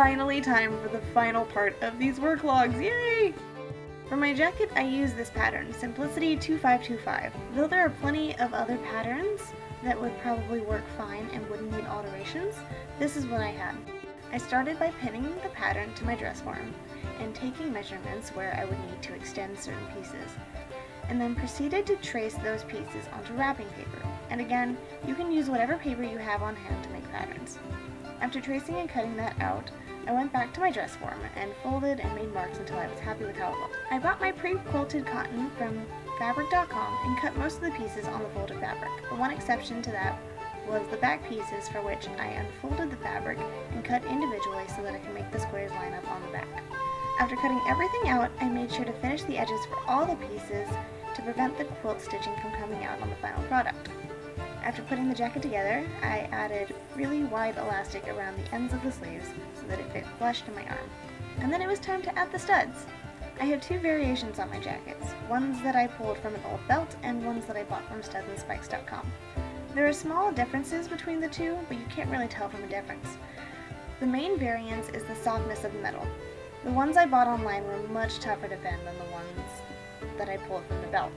finally time for the final part of these work logs, yay! For my jacket, I use this pattern, Simplicity 2525. Though there are plenty of other patterns that would probably work fine and wouldn't need alterations, this is what I had. I started by pinning the pattern to my dress form and taking measurements where I would need to extend certain pieces, and then proceeded to trace those pieces onto wrapping paper. And again, you can use whatever paper you have on hand to make patterns. After tracing and cutting that out, I went back to my dress form and folded and made marks until I was happy with how it looked. I bought my pre-quilted cotton from fabric.com and cut most of the pieces on the folded fabric. The one exception to that was the back pieces, for which I unfolded the fabric and cut individually so that I could make the squares line up on the back. After cutting everything out, I made sure to finish the edges for all the pieces to prevent the quilt stitching from coming out on the final product. After putting the jacket together, I added really wide elastic around the ends of the sleeves so that it fit flush to my arm. And then it was time to add the studs. I have two variations on my jackets, ones that I pulled from an old belt and ones that I bought from studsandspikes.com. There are small differences between the two, but you can't really tell from a difference. The main variance is the softness of the metal. The ones I bought online were much tougher to bend than the ones that I pulled from the belt,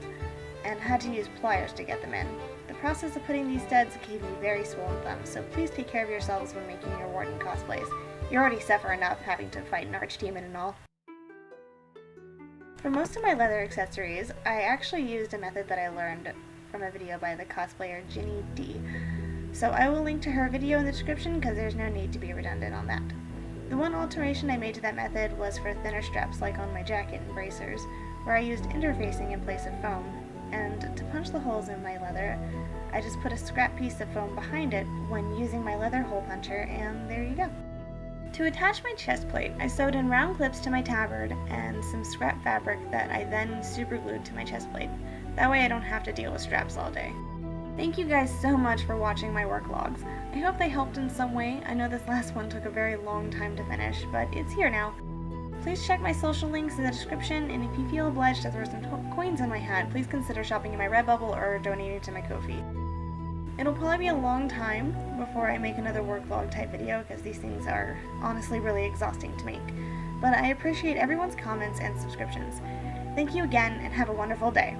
and had to use pliers to get them in. The process of putting these studs gave me very swollen thumbs, so please take care of yourselves when making your Warden cosplays. You already suffer enough having to fight an archdemon and all. For most of my leather accessories, I actually used a method that I learned from a video by the cosplayer Ginny D. So I will link to her video in the description because there's no need to be redundant on that. The one alteration I made to that method was for thinner straps like on my jacket and bracers, where I used interfacing in place of foam, and to punch the holes in my leather, I just put a scrap piece of foam behind it when using my leather hole puncher, and there you go. To attach my chest plate, I sewed in round clips to my tabard and some scrap fabric that I then super glued to my chest plate. That way I don't have to deal with straps all day. Thank you guys so much for watching my work logs. I hope they helped in some way. I know this last one took a very long time to finish, but it's here now. Please check my social links in the description, and if you feel obliged to throw some coins in my hat, please consider shopping in my Redbubble or donating to my Ko-fi. It'll probably be a long time before I make another work log type video, because these things are honestly really exhausting to make. But I appreciate everyone's comments and subscriptions. Thank you again, and have a wonderful day.